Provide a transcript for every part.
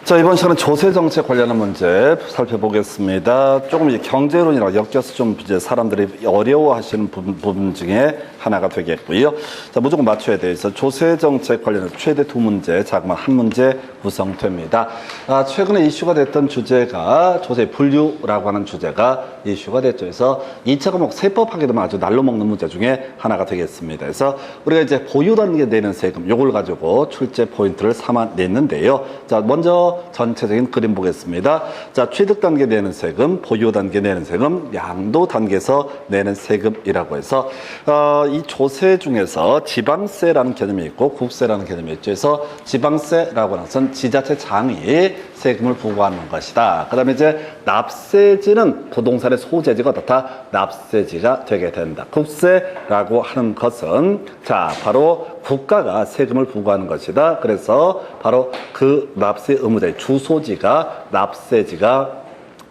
자, 이번 시간은 조세 정책 관련한 문제 살펴보겠습니다. 조금 이제 경제론이랑 엮여서 좀 이제 사람들이 어려워하시는 부분 중에 하나가 되겠고요. 자, 무조건 맞춰야 돼요. 그래서 조세 정책 관련해서 최대 두 문제, 자그마한 한 문제 구성됩니다. 최근에 이슈가 됐던 주제가 조세 분류라고 하는 주제가 이슈가 됐죠. 그래서 2차 과목 세법하게 되면 아주 날로 먹는 문제 중에 하나가 되겠습니다. 그래서 우리가 이제 보유 단계 내는 세금, 요걸 가지고 출제 포인트를 삼아냈는데요. 자, 먼저 전체적인 그림 보겠습니다. 자, 취득 단계 내는 세금, 보유 단계 내는 세금, 양도 단계에서 내는 세금이라고 해서 이 조세 중에서 지방세라는 개념이 있고 국세라는 개념이 있죠. 그래서 지방세라고 하는 것은 지자체장이 세금을 부과하는 것이다. 그 다음에 이제 납세지는 부동산의 소재지가 어떻다? 납세지가 되게 된다. 국세라고 하는 것은 자, 바로 국가가 세금을 부과하는 것이다. 그래서 바로 그 납세 의무자의 주소지가 납세지가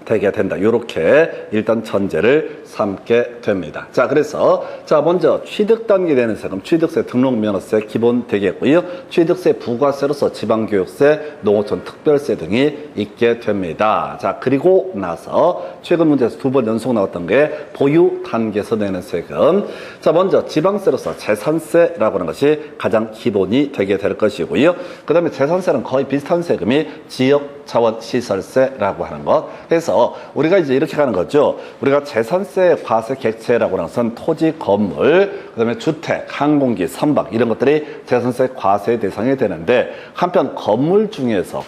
되게 된다. 이렇게 일단 전제를 삼게 됩니다. 자, 그래서 자, 먼저 취득 단계 내는 세금, 취득세, 등록면허세 기본 되겠고요. 취득세, 부가세로서 지방교육세, 농어촌 특별세 등이 있게 됩니다. 자, 그리고 나서 최근 문제에서 두 번 연속 나왔던 게 보유 단계에서 내는 세금. 자, 먼저 지방세로서 재산세라고 하는 것이 가장 기본이 되게 될 것이고요. 그 다음에 재산세는 거의 비슷한 세금이 지역자원시설세라고 하는 것. 그래서 우리가 이제 이렇게 가는 거죠. 우리가 재산세, 과세, 객세라고 하는 것은 토지, 건물, 그 다음에 주택, 항공기, 선박 이런 것들이 재산세, 과세 대상이 되는데 한편 건물 중에서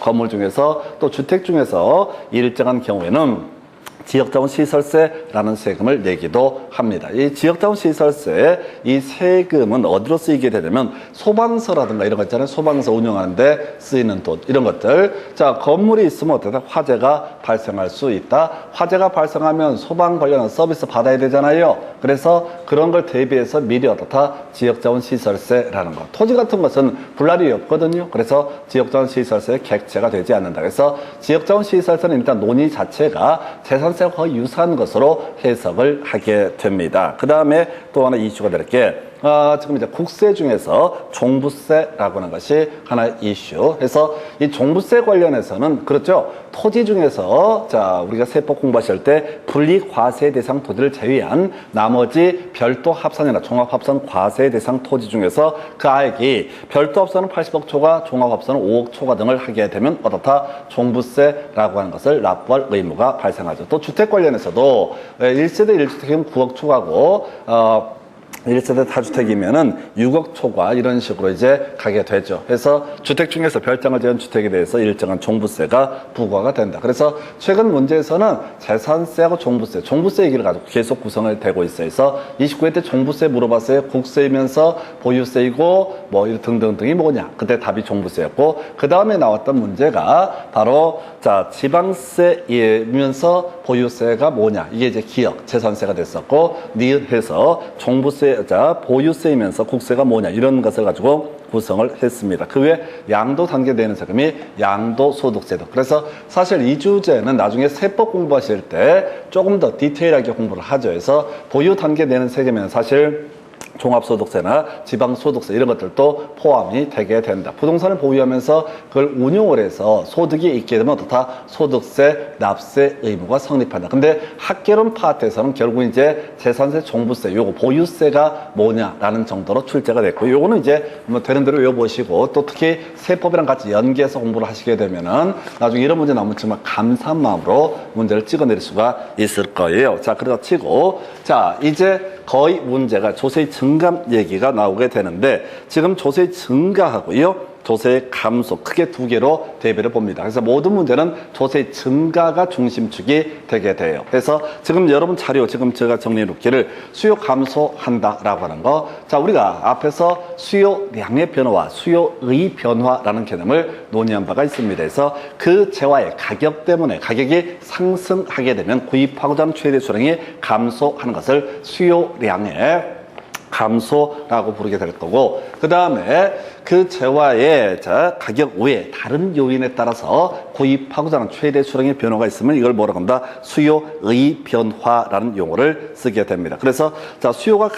또 주택 중에서 일정한 경우에는 지역자원시설세라는 세금을 내기도 합니다. 이 지역자원시설세, 이 세금은 어디로 쓰이게 되냐면 소방서라든가 이런 거 있잖아요. 소방서 운영하는데 쓰이는 돈, 이런 것들. 자, 건물이 있으면 어떻다? 화재가 발생할 수 있다. 화재가 발생하면 소방 관련한 서비스 받아야 되잖아요. 그래서 그런 걸 대비해서 미리 어떻다? 지역자원시설세라는 거. 토지 같은 것은 불날이 없거든요. 그래서 지역자원시설세의 객체가 되지 않는다. 그래서 지역자원시설세는 일단 논의 자체가 재산세와 거의 유사한 것으로 해석을 하게 됩니다. 그 다음에 또 하나 이슈가 될 게 지금 이제 국세 중에서 종부세라고 하는 것이 하나의 이슈. 그래서 이 종부세 관련해서는 그렇죠. 토지 중에서 자, 우리가 세법 공부하실 때 분리 과세 대상 토지를 제외한 나머지 별도 합산이나 종합 합산 과세 대상 토지 중에서 그 아액이 별도 합산은 80억 초과, 종합 합산은 5억 초과 등을 하게 되면 어떻다? 종부세라고 하는 것을 납부할 의무가 발생하죠. 또 주택 관련해서도 1세대 1주택이면 9억 초과고 1세대 다주택이면은 6억 초과 이런 식으로 이제 가게 되죠. 그래서 주택 중에서 별장을 지은 주택에 대해서 일정한 종부세가 부과가 된다. 그래서 최근 문제에서는 재산세하고 종부세 얘기를 가지고 계속 구성을 되고 있어요. 그래서 29회 때 종부세 물어봤어요. 국세이면서 보유세이고 뭐 등등등이 뭐냐. 그때 답이 종부세였고 그 다음에 나왔던 문제가 바로 자, 지방세이면서 보유세가 뭐냐. 이게 이제 기억, 재산세가 됐었고 니은해서 종부세 자, 보유세이면서 국세가 뭐냐 이런 것을 가지고 구성을 했습니다. 그 외에 양도 단계 내는 세금이 양도소득세도. 그래서 사실 이 주제는 나중에 세법 공부하실 때 조금 더 디테일하게 공부를 하죠. 그래서 보유 단계 내는 세금에는 사실 종합소득세나 지방소득세 이런 것들도 포함이 되게 된다. 부동산을 보유하면서 그걸 운용을 해서 소득이 있게 되면 어떻다? 소득세, 납세 의무가 성립한다. 근데 학개론 파트에서는 결국 이제 재산세, 종부세, 요거 보유세가 뭐냐라는 정도로 출제가 됐고, 요거는 이제 뭐 되는 대로 외워보시고 또 특히 세법이랑 같이 연계해서 공부를 하시게 되면은 나중에 이런 문제 나오면 정말 감사한 마음으로 문제를 찍어내릴 수가 있을 거예요. 자, 그러다 치고 자, 이제 거의 문제가 조세의 증감 얘기가 나오게 되는데 지금 조세의 증가하고요. 조세의 감소 크게 두 개로 대비를 봅니다. 그래서 모든 문제는 조세의 증가가 중심축이 되게 돼요. 그래서 지금 여러분 자료 지금 제가 정리해 놓기를 수요 감소한다라고 하는 거. 자, 우리가 앞에서 수요량의 변화와 수요의 변화라는 개념을 논의한 바가 있습니다. 그래서 그 재화의 가격 때문에 가격이 상승하게 되면 구입하고자 하는 최대 수량이 감소하는 것을 수요량의 감소라고 부르게 될 거고, 그 다음에 그 재화의 가격 외에 다른 요인에 따라서 구입하고자 하는 최대 수량의 변화가 있으면 이걸 뭐라고 한다? 수요의 변화라는 용어를 쓰게 됩니다. 그래서 수요가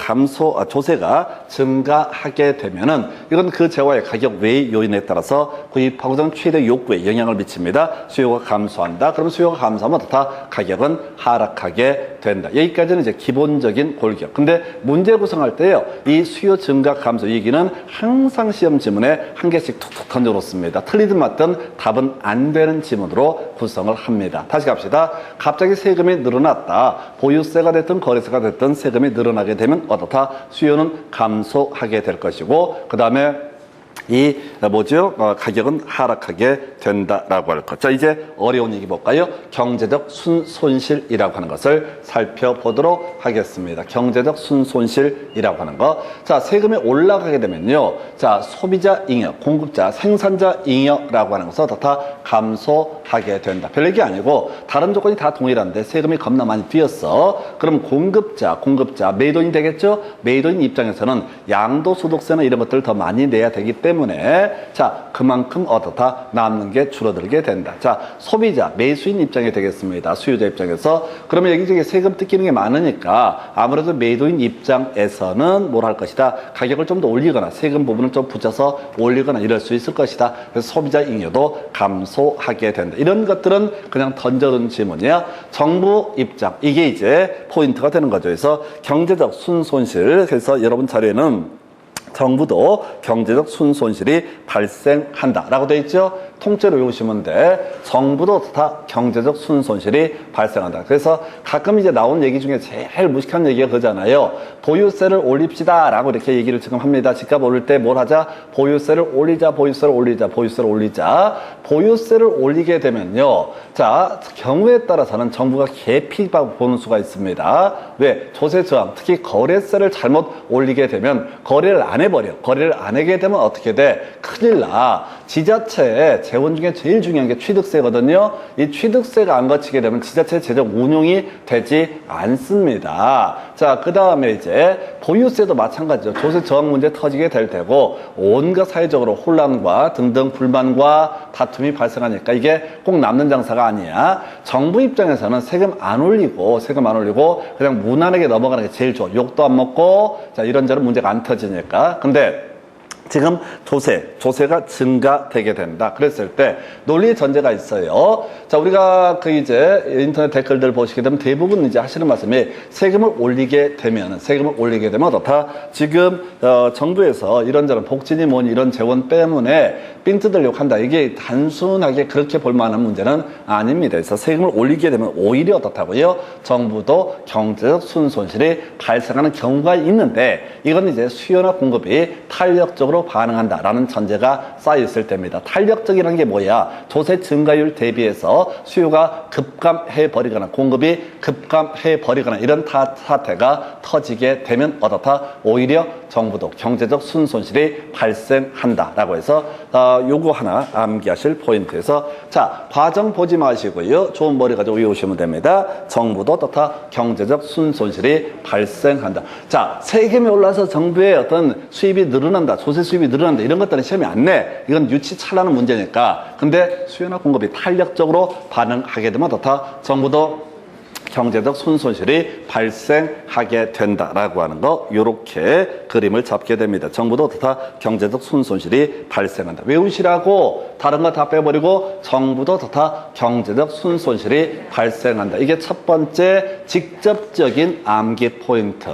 조세가 증가하게 되면은 이건 그 재화의 가격 외의 요인에 따라서 구입하고자 하는 최대 욕구에 영향을 미칩니다. 수요가 감소한다. 그럼 수요가 감소하면 다 가격은 하락하게 된다. 여기까지는 이제 기본적인 골격. 근데 문제 구성할 때요, 이 수요 증가 감소 얘기는 항상 시험 지문에 한 개씩 툭툭 던져놓습니다. 틀리든 맞든 답은 안 되는 지문으로 구성을 합니다. 다시 갑시다. 갑자기 세금이 늘어났다. 보유세가 됐든 거래세가 됐든 세금이 늘어나게 되면 어떻다? 수요는 감소하게 될 것이고, 그 다음에 가격은 하락하게 된다라고 할 것. 자, 이제 어려운 얘기 볼까요? 경제적 순손실이라고 하는 것을 살펴보도록 하겠습니다. 경제적 순손실이라고 하는 것. 자, 세금이 올라가게 되면요. 자, 소비자 잉여, 공급자, 생산자 잉여라고 하는 것은 다 감소하게 된다. 별 얘기 아니고 다른 조건이 다 동일한데 세금이 겁나 많이 뛰었어. 그럼 공급자, 매도인 되겠죠? 매도인 입장에서는 양도소득세나 이런 것들을 더 많이 내야 되기 때문에 자, 그만큼 어떻다? 남는 게 줄어들게 된다. 자, 소비자, 매수인 입장이 되겠습니다. 수요자 입장에서. 그러면 여기저기 세금 뜯기는 게 많으니까 아무래도 매도인 입장에서는 뭘 할 것이다? 가격을 좀 더 올리거나 세금 부분을 좀 붙여서 올리거나 이럴 수 있을 것이다. 그래서 소비자 잉여도 감소하게 된다. 이런 것들은 그냥 던져둔 질문이야. 정부 입장, 이게 이제 포인트가 되는 거죠. 그래서 경제적 순손실, 그래서 여러분 자료에는 정부도 경제적 순손실이 발생한다라고 되어 있죠. 통째로 외우시면 돼. 정부도 다 경제적 순손실이 발생한다. 그래서 가끔 이제 나온 얘기 중에 제일 무식한 얘기가 그거잖아요. 보유세를 올립시다라고 이렇게 얘기를 지금 합니다. 집값 오를 때 뭘 하자? 보유세를 올리자. 보유세를 올리게 되면요. 자, 경우에 따라서는 정부가 개피 보는 수가 있습니다. 왜? 조세 저항, 특히 거래세를 잘못 올리게 되면 거래를 안 해버려. 거래를 안 하게 되면 어떻게 돼? 큰일 나. 지자체에 재원 중에 제일 중요한 게 취득세거든요. 이 취득세가 안 거치게 되면 지자체 재정 운용이 되지 않습니다. 자, 그 다음에 이제 보유세도 마찬가지죠. 조세 저항 문제 터지게 될 테고 온갖 사회적으로 혼란과 등등 불만과 다툼이 발생하니까 이게 꼭 남는 장사가 아니야. 정부 입장에서는 세금 안 올리고 그냥 무난하게 넘어가는 게 제일 좋아. 욕도 안 먹고 자, 이런저런 문제가 안 터지니까. 근데 지금 조세가 증가되게 된다. 그랬을 때 논리의 전제가 있어요. 자, 우리가 이제 인터넷 댓글들 보시게 되면 대부분 이제 하시는 말씀이 세금을 올리게 되면 어떻다? 지금 정부에서 이런저런 복지니 뭐니 이런 재원 때문에 삥 뜯으려고 한다. 이게 단순하게 그렇게 볼 만한 문제는 아닙니다. 그래서 세금을 올리게 되면 오히려 어떻다고요? 정부도 경제적 순손실이 발생하는 경우가 있는데 이건 이제 수요나 공급이 탄력적으로 반응한다라는 전제가 쌓여 있을 때입니다. 탄력적이라는 게 뭐야? 조세 증가율 대비해서 수요가 급감해버리거나 공급이 급감해버리거나 이런 사태가 터지게 되면 어떻다? 오히려 정부도 경제적 순손실이 발생한다라고 해서 요거 하나 암기하실 포인트에서 자, 과정 보지 마시고요. 좋은 머리 가지고 외우시면 됩니다. 정부도 어떻다? 경제적 순손실이 발생한다. 자, 세금이 올라서 정부의 어떤 수입이 늘어난다. 조세 수입이 늘어난다. 이런 것들은 시험이 안 내. 이건 유치찬란한 문제니까. 근데 수요나 공급이 탄력적으로 반응하게 되면 어떻다? 정부도 경제적 순손실이 발생하게 된다라고 하는 거 요렇게 그림을 잡게 됩니다. 정부도 다 경제적 순손실이 발생한다. 외우시라고 다른 거 다 빼버리고 정부도 다 경제적 순손실이 발생한다. 이게 첫 번째 직접적인 암기 포인트.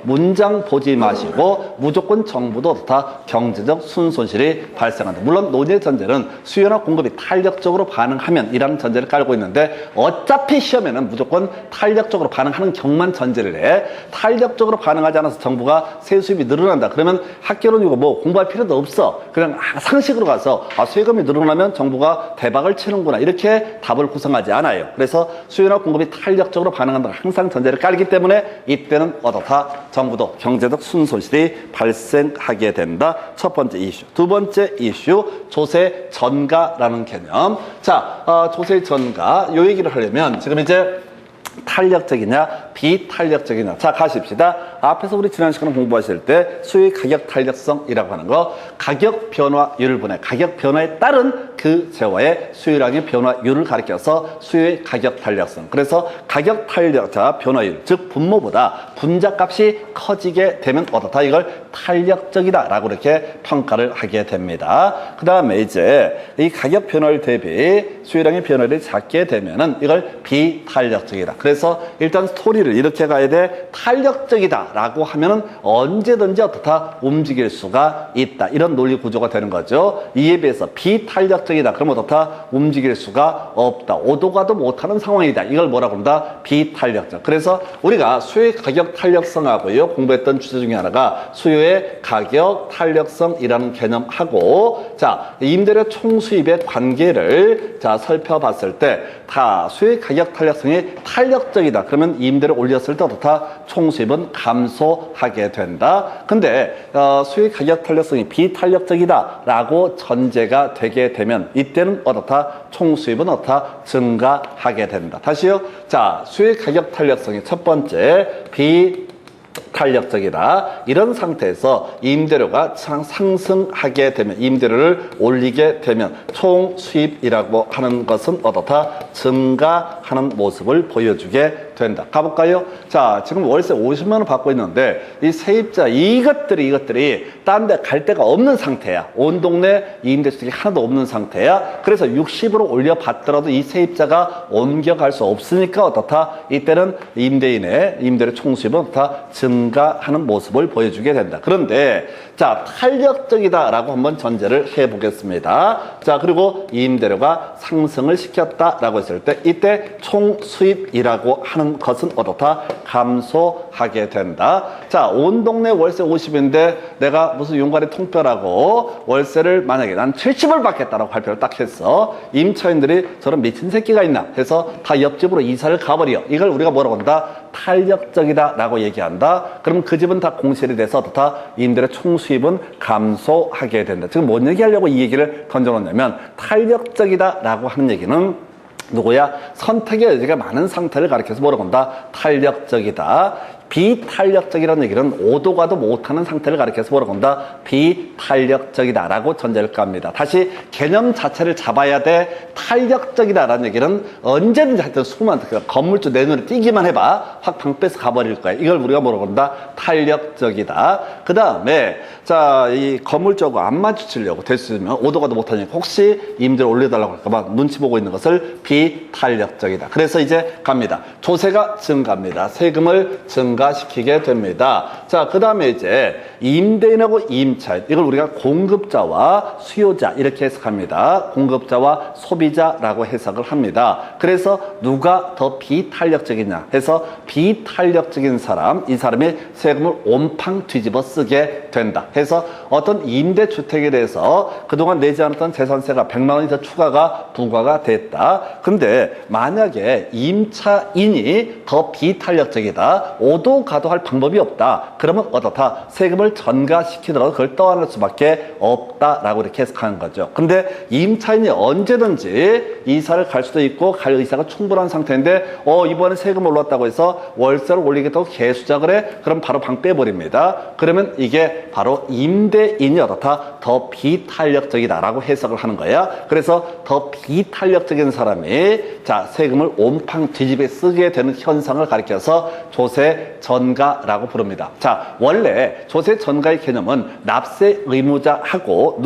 문장 보지 마시고 무조건 정부도 다 경제적 순손실이 발생한다. 물론 논의 전제는 수요나 공급이 탄력적으로 반응하면 이라는 전제를 깔고 있는데 어차피 시험에는 무조건 탄력적으로 반응하는 경만 전제를 해. 탄력적으로 반응하지 않아서 정부가 세수입이 늘어난다. 그러면 학교는 이거 뭐 공부할 필요도 없어. 그냥 상식으로 가서 세금이 늘어나면 정부가 대박을 치는구나. 이렇게 답을 구성하지 않아요. 그래서 수요나 공급이 탄력적으로 반응한다. 항상 전제를 깔기 때문에 이때는 어떻다? 정부도 경제적 순손실이 발생하게 된다. 첫 번째 이슈. 두 번째 이슈, 조세 전가라는 개념. 자, 조세 전가 요 얘기를 하려면 지금 이제 탄력적이냐 비탄력적이냐. 자, 가십시다. 앞에서 우리 지난 시간에 공부하실 때 수요의 가격 탄력성이라고 하는 거, 가격 변화율을 보내 가격 변화에 따른 그 재화의 수요량의 변화율을 가리켜서 수요의 가격 탄력성. 그래서 가격 탄력자 변화율, 즉 분모보다 분자값이 커지게 되면 어떻다? 이걸 탄력적이다라고 이렇게 평가를 하게 됩니다. 그 다음에 이제 이 가격 변화율 대비 수요량의 변화율이 작게 되면은 이걸 비탄력적이다. 그래서 일단 스토리를 이렇게 가야 돼. 탄력적이다라고 하면은 언제든지 어떻다? 움직일 수가 있다. 이런 논리 구조가 되는 거죠. 이에 비해서 비탄력적이다. 그러면 어떻다? 움직일 수가 없다. 오도 가도 못하는 상황이다. 이걸 뭐라고 합니다? 비탄력적. 그래서 우리가 수요의 가격 탄력성하고요 공부했던 주제 중에 하나가 수요의 가격 탄력성이라는 개념하고, 자, 임대료 총수입의 관계를 자 살펴봤을 때 다 수요의 가격 탄력성이 탄력적이다. 그러면 임대를 올렸을 때 어떻다? 총수입은 감소하게 된다. 근데 수요의 가격 탄력성이 비탄력적이다라고 전제가 되게 되면 이때는 어떻다? 총수입은 어떻다? 증가하게 된다. 다시요. 자, 수요의 가격 탄력성이 첫 번째 비탄력적이다. 이런 상태에서 임대료가 상승하게 되면, 임대료를 올리게 되면 총 수입이라고 하는 것은 어떻다? 증가하는 모습을 보여주게 된다. 가볼까요? 자, 지금 월세 50만 원 받고 있는데 이 세입자 이것들이 딴 데 갈 데가 없는 상태야. 온 동네 임대주택이 하나도 없는 상태야. 그래서 60으로 올려받더라도 이 세입자가 옮겨갈 수 없으니까 어떻다? 이때는 임대인의 임대료 총수입은 어떻다? 증가하는 모습을 보여주게 된다. 그런데 자, 탄력적이다라고 한번 전제를 해보겠습니다. 자, 그리고 임대료가 상승을 시켰다라고 했을 때 이때 총수입이라고 하는 것은 어떻다? 감소하게 된다. 자, 온 동네 월세 50인데 내가 무슨 용가리 통뼈라고 월세를 만약에 난 70을 받겠다라고 발표를 딱 했어. 임차인들이 저런 미친 새끼가 있나 해서 다 옆집으로 이사를 가버려. 이걸 우리가 뭐라고 한다? 탄력적이다라고 얘기한다. 그럼 그 집은 다 공실이 돼서 어떻다? 임대료 총수입은 감소하게 된다. 지금 뭔 얘기하려고 이 얘기를 던져놓냐면 탄력적이다라고 하는 얘기는 누구야? 선택의 여지가 많은 상태를 가리켜서 뭐라고 한다? 탄력적이다. 비탄력적이라는 얘기는 오도 가도 못하는 상태를 가리켜서 뭐라고 한다? 비탄력적이다라고 전제를 깝니다. 다시 개념 자체를 잡아야 돼. 탄력적이다라는 얘기는 언제든지 하여튼 수많은 건물주 내 눈에 띄기만 해봐. 확 방 빼서 가버릴 거야. 이걸 우리가 뭐라고 한다? 탄력적이다. 그 다음에 자, 이 건물주하고 안 마주치려고 될 수 있으면 오도 가도 못하니까 혹시 임대를 올려달라고 할까봐 눈치 보고 있는 것을 비탄력적이다. 그래서 이제 갑니다. 조세가 증가합니다. 세금을 증가시키게 됩니다. 자, 그 다음에 이제 임대인하고 임차인, 이걸 우리가 공급자와 수요자 이렇게 해석합니다. 공급자와 소비자라고 해석을 합니다. 그래서 누가 더 비탄력적이냐 해서 비탄력적인 사람, 이 사람이 세금을 온팡 뒤집어 쓰게 된다. 해서 어떤 임대주택에 대해서 그동안 내지 않았던 재산세가 100만 원이 더 추가가 부과가 됐다. 근데 만약에 임차인이 더 비탄력적이다, 오도 가도 할 방법이 없다, 그러면 어떻다? 세금을 전가시키더라도 그걸 떠안을 수밖에 없다라고 이렇게 해석하는 거죠. 근데 임차인이 언제든지 이사를 갈 수도 있고 갈 의사가 충분한 상태인데 이번에 세금 올랐다고 해서 월세를 올리겠다고 개수작을 해? 그럼 바로 방 빼버립니다. 그러면 이게 바로 임대인이 어떻다? 더 비탄력적이다라고 해석을 하는 거야. 그래서 더 비탄력적인 사람이 자, 세금을 온팡 뒤집어 쓰게 되는 현상을 가리켜서 조세 전가라고 부릅니다. 자, 원래 조세 전가의 개념은 납세 의무자하고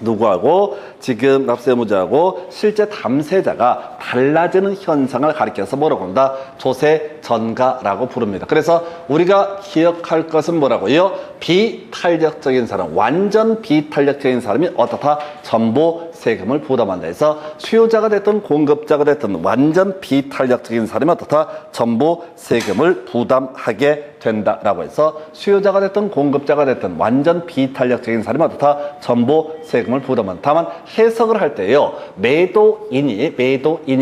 누구하고 지금 납세 의무자하고 실제 담세자가 달라지는 현상을 가리켜서 뭐라고 한다? 조세 전가라고 부릅니다. 그래서 우리가 기억할 것은 뭐라고요? 비탄력적인 사람, 완전 비탄력적인 사람이 어떻다? 전부 세금을 부담한다 해서 수요자가 됐든 공급자가 됐든 완전 비탄력적인 사람이 어떻다? 전부 세금을 부담하게 된다라고 해서 수요자가 됐든 공급자가 됐든 완전 비탄력적인 사람이 어떻다? 전부 세금을 부담한다. 다만 해석을 할 때요, 매도인이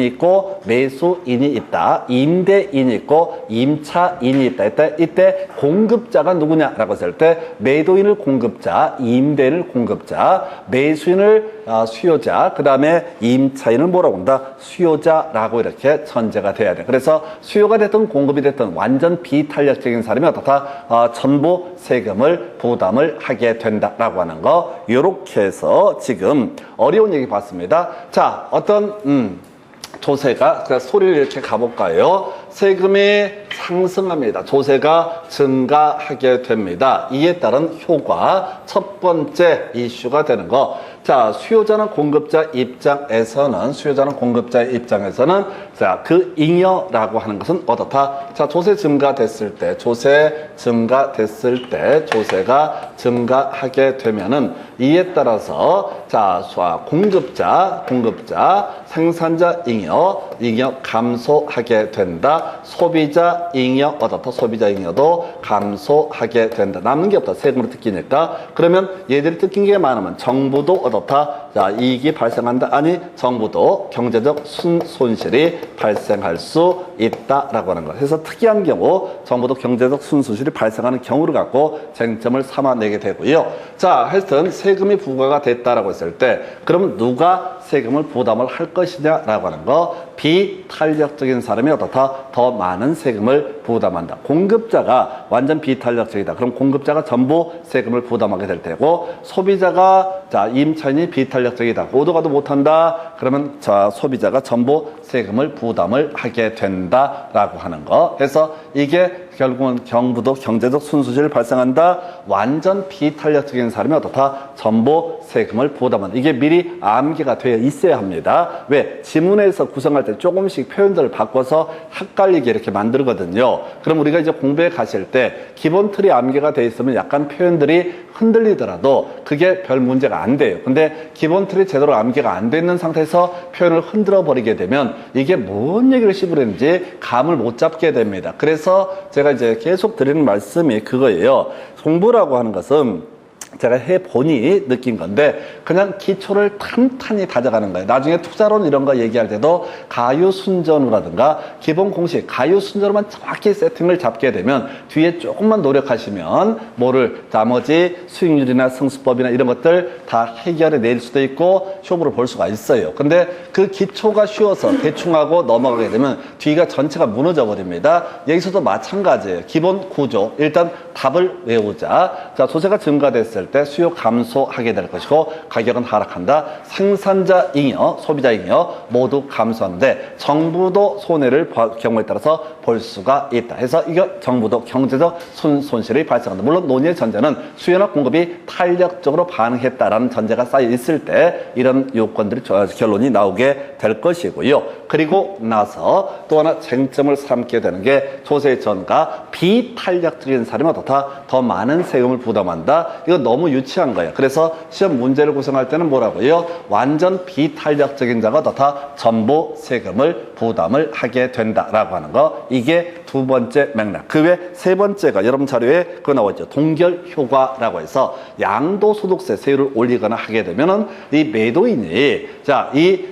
있고 매수인이 있다, 임대인이 있고 임차인이 있다. 이때 공급자가 누구냐라고 했을 때 매도인을 공급자, 임대인을 공급자, 매수인을 수요 수요자, 그 다음에 임차인을 뭐라고 한다? 수요자라고 이렇게 전제가 돼야 돼. 그래서 수요가 됐든 공급이 됐든 완전 비탄력적인 사람이 어떻다? 전부 세금을 부담을 하게 된다라고 하는 거. 이렇게 해서 지금 어려운 얘기 봤습니다. 자, 어떤 조세가 소리를 이렇게 가볼까요? 세금이 상승합니다. 조세가 증가하게 됩니다. 이에 따른 효과 첫 번째 이슈가 되는 거. 자, 수요자는 공급자 입장에서는 자, 그 잉여라고 하는 것은 어떻다? 자, 조세가 증가하게 되면은 이에 따라서 자, 공급자, 생산자 잉여 감소하게 된다. 소비자 잉여 어떻다? 소비자 잉여도 감소하게 된다. 남는 게 없다. 세금으로 뜯기니까. 그러면 얘들이 뜯긴 게 많으면 정부도 어떻다? 자, 이익이 발생한다. 아니, 정부도 경제적 손실이 발생할 수 있다라고 하는 것. 그래서 특이한 경우 정부도 경제적 손실이 발생하는 경우를 갖고 쟁점을 삼아내게 되고요. 자, 하여튼 세금이 부과가 됐다라고 했을 때 그럼 누가 세금을 부담을 할 것이냐라고 하는 거. 비탄력적인 사람이 어떻다? 더 많은 세금을 부담한다. 공급자가 완전 비탄력적이다. 그럼 공급자가 전부 세금을 부담하게 될 테고, 소비자가 자, 임차인이 비탄력적이다. 오도 가도 못한다. 그러면 자, 소비자가 전부 세금을 부담을 하게 된다라고 하는 거. 그래서 이게 결국은 정부도 경제적 손실을 발생한다. 완전 비탄력적인 사람이 어떻다? 전부 세금을 부담한다. 이게 미리 암기가 되어 있어야 합니다. 왜? 지문에서 구성할 때 조금씩 표현들을 바꿔서 헷갈리게 이렇게 만들거든요. 그럼 우리가 이제 공부에 가실 때 기본 틀이 암기가 되어 있으면 약간 표현들이 흔들리더라도 그게 별 문제가 안 돼요. 근데 기본 틀이 제대로 암기가 안 돼 있는 상태에서 표현을 흔들어 버리게 되면 이게 뭔 얘기를 씹으려는지 감을 못 잡게 됩니다. 그래서 제가 이제 계속 드리는 말씀이 그거예요. 공부라고 하는 것은 제가 해보니 느낀 건데 그냥 기초를 탄탄히 다져가는 거예요. 나중에 투자론 이런 거 얘기할 때도 가유순전으로라든가 기본 공식 가유순전으로만 정확히 세팅을 잡게 되면 뒤에 조금만 노력하시면 나머지 수익률이나 승수법이나 이런 것들 다 해결해 낼 수도 있고 쇼부를 볼 수가 있어요. 근데 그 기초가 쉬워서 대충 하고 넘어가게 되면 뒤가 전체가 무너져 버립니다. 여기서도 마찬가지예요. 기본 구조 일단 답을 외우자. 자, 조세가 증가됐을 때 수요 감소하게 될 것이고 가격은 하락한다. 생산자 잉여, 소비자 잉여 모두 감소하는데 정부도 손해를 경우에 따라서 볼 수가 있다. 해서 이거 정부도 경제적 손실이 발생한다. 물론 논의의 전제는 수요나 공급이 탄력적으로 반응했다라는 전제가 쌓여 있을 때 이런 요건들이 결론이 나오게 될 것이고요. 그리고 나서 또 하나 쟁점을 삼게 되는 게 조세 전가 비탄력적인 사람이 어떻다? 더 많은 세금을 부담한다. 이거 너무 유치한 거예요. 그래서 시험 문제를 구성할 때는 뭐라고요? 완전 비탄력적인 자가 어떻다? 전부 세금을 부담을 하게 된다라고 하는 거. 이게 두 번째 맥락. 그 외 세 번째가 여러분 자료에 그거 나와있죠. 동결 효과라고 해서 양도소득세 세율을 올리거나 하게 되면은 이 매도인이 자, 이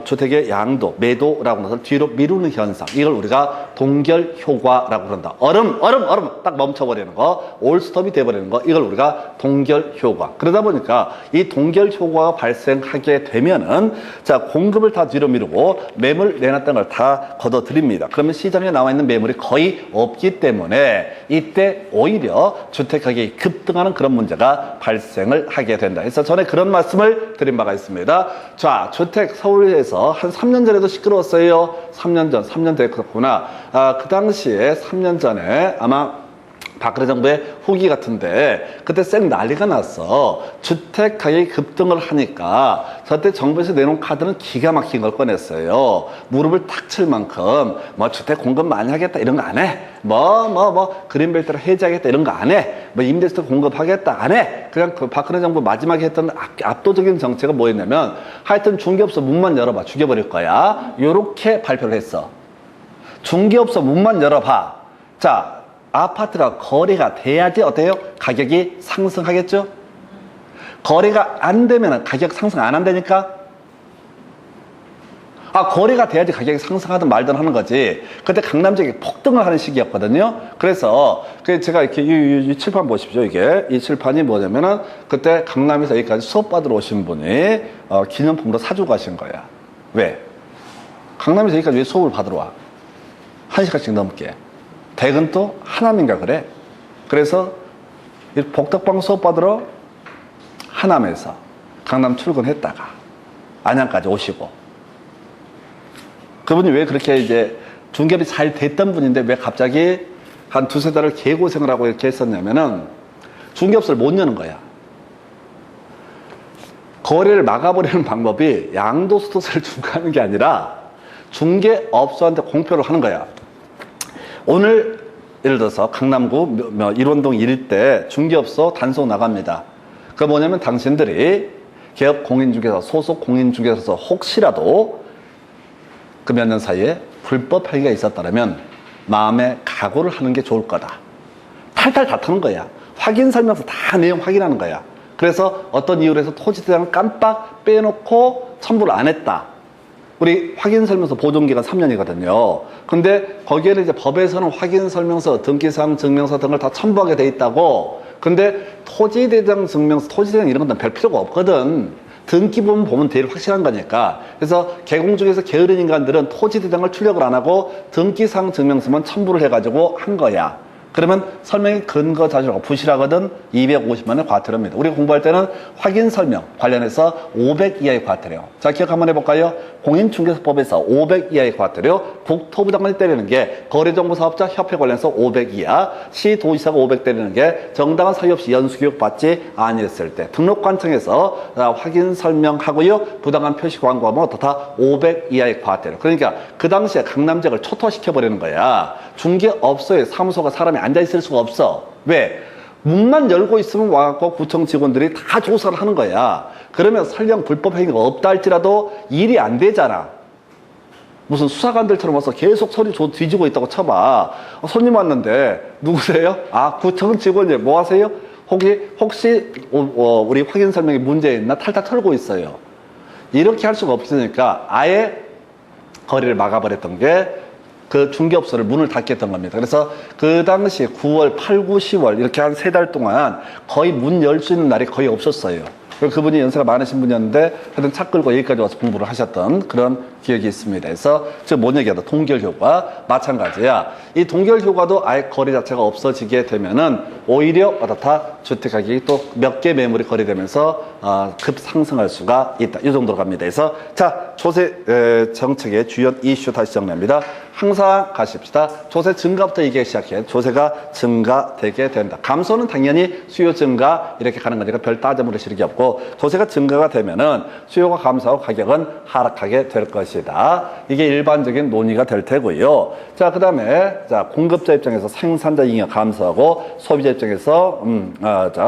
주택의 양도, 매도라고 해서 뒤로 미루는 현상. 이걸 우리가 동결 효과라고 그런다. 얼음 딱 멈춰버리는 거, 올스톱이 돼버리는 거. 이걸 우리가 동결 효과. 그러다 보니까 이 동결 효과가 발생하게 되면은 자, 공급을 다 뒤로 미루고 매물 내놨던 걸 다 걷어들입니다. 그러면 시장에 나와 있는 매물이 거의 없기 때문에 이때 오히려 주택 가격이 급등하는 그런 문제가 발생을 하게 된다. 그래서 전에 그런 말씀을 드린 바가 있습니다. 자, 주택 서울에서 한 3년 전에도 시끄러웠어요. 3년 됐구나. 그 당시에 3년 전에 아마 박근혜 정부의 후기 같은데 그때 쌩 난리가 났어. 주택 가격이 급등을 하니까 저때 정부에서 내놓은 카드는 기가 막힌 걸 꺼냈어요. 무릎을 탁 칠 만큼 뭐 주택 공급 많이 하겠다 이런 거 안 해. 그린벨트를 해제하겠다 이런 거 안 해. 임대주택 공급하겠다 안 해. 그냥 그 박근혜 정부 마지막에 했던 압도적인 정책은 뭐였냐면 하여튼 중개업소 문만 열어봐 죽여버릴 거야. 요렇게 발표를 했어. 중개업소 문만 열어봐. 자, 아파트가 거래가 돼야지 어때요? 가격이 상승하겠죠? 거래가 안 되면 가격 상승 안 한다니까? 거래가 돼야지 가격이 상승하든 말든 하는 거지. 그때 강남 지역이 폭등을 하는 시기였거든요. 그래서 제가 이렇게 이 칠판 보십시오. 이 칠판이 뭐냐면은 그때 강남에서 여기까지 수업 받으러 오신 분이 기념품으로 사주고 가신 거야. 왜? 강남에서 여기까지 왜 수업을 받으러 와? 1시간씩 넘게. 대근 또 하남인가 그래. 그래서 복덕방 수업 받으러 하남에서 강남 출근했다가 안양까지 오시고, 그분이 왜 그렇게 이제 중개업이 잘 됐던 분인데 왜 갑자기 한 두세 달을 개고생을 하고 이렇게 했었냐면은 중개업소를 못 여는 거야. 거래를 막아버리는 방법이 양도소득세를 중과하는 게 아니라 중개업소한테 공표를 하는 거야. 오늘 예를 들어서 강남구 일원동 일대 중개업소 단속 나갑니다. 그 뭐냐면 당신들이 개업 공인중개사, 소속 공인중개사에서 혹시라도 그 몇 년 사이에 불법 행위가 있었다면 마음의 각오를 하는 게 좋을 거다. 탈탈 다 타는 거야. 확인 설명서 다 내용 확인하는 거야. 그래서 어떤 이유로 해서 토지대장을 깜빡 빼놓고 첨부를 안 했다. 우리 확인 설명서 보존기간 3년이거든요. 근데 거기에는 이제 법에서는 확인 설명서, 등기사항 증명서 등을 다 첨부하게 돼 있다고. 근데 토지대장 증명서, 토지대장 이런 건 별 필요가 없거든. 등기부분 보면 제일 확실한 거니까. 그래서 개공 중에서 게으른 인간들은 토지대장을 출력을 안 하고 등기사항 증명서만 첨부를 해가지고 한 거야. 그러면 설명의 근거 자료가 부실하거든 250만 원 과태료입니다. 우리가 공부할 때는 확인 설명 관련해서 500 이하의 과태료. 자, 기억 한번 해볼까요? 공인중개사법에서 500 이하의 과태료, 국토부 장관이 때리는 게 거래정보사업자 협회 관련해서 500 이하, 시도지사가 500 때리는 게 정당한 사유 없이 연수교육 받지 아니했을 때, 등록관청에서 확인 설명하고요, 부당한 표시 광고하면 어떻다? 500 이하의 과태료. 그러니까 그 당시에 강남 지역을 초토화시켜버리는 거야. 중개업소에 사무소가 사람이 앉아있을 수가 없어. 왜? 문만 열고 있으면 와갖고 구청 직원들이 다 조사를 하는 거야. 그러면 설령 불법 행위가 없다 할지라도 일이 안 되잖아. 무슨 수사관들처럼 와서 계속 소리 뒤지고 있다고 쳐봐. 손님 왔는데 누구세요? 아, 구청 직원이에요. 뭐 하세요? 혹시 우리 확인 설명에 문제 있나? 탈탈 털고 있어요. 이렇게 할 수가 없으니까 아예 거래를 막아버렸던 게 그 중개업소를 문을 닫겠던 겁니다. 그래서 그 당시 9월, 8, 9, 10월 이렇게 한 3달 동안 거의 문 열 수 있는 날이 거의 없었어요. 그분이 연세가 많으신 분이었는데 하여튼 차 끌고 여기까지 와서 공부를 하셨던 그런 기억이 있습니다. 그래서 지금 뭔 얘기하다 동결 효과 마찬가지야. 이 동결 효과도 아예 거래 자체가 없어지게 되면은 오히려 어떻다? 주택 가격이 또 몇 개 매물이 거래되면서 급 상승할 수가 있다. 이 정도로 갑니다. 그래서 자, 조세 정책의 주요 이슈 다시 정리합니다. 항상 가십시다. 조세 증가부터 얘기하기 시작해. 조세가 증가되게 된다. 감소는 당연히 수요 증가 이렇게 가는 거니까 별 따져물을 실기 없고, 조세가 증가가 되면은 수요가 감소하고 가격은 하락하게 될 것이다. 이게 일반적인 논의가 될 테고요. 자, 그 다음에 자, 공급자 입장에서 생산자 잉여 감소하고, 소비자 입장에서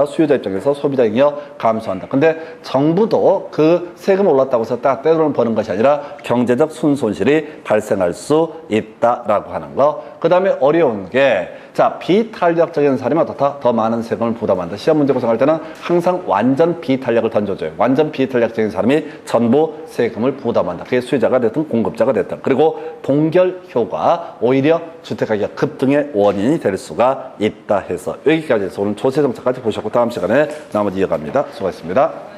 수요자 입장에서 소비자 잉여 감소한다. 근데 정부도 그 세금 올랐다고 해서 딱 떼돈을 버는 것이 아니라 경제적 순손실이 발생할 수 있다라고 하는 거. 그 다음에 어려운 게, 자, 비탄력적인 사람이 어떻다? 더 많은 세금을 부담한다. 시험 문제 구성할 때는 항상 완전 비탄력을 던져줘요. 완전 비탄력적인 사람이 전부 세금을 부담한다. 그게 수요자가 됐든 공급자가 됐든. 그리고 동결 효과, 오히려 주택가격 급등의 원인이 될 수가 있다 해서 여기까지 해서 오늘 조세 정책까지 보셨고, 다음 시간에 나머지 이어갑니다. 수고하셨습니다.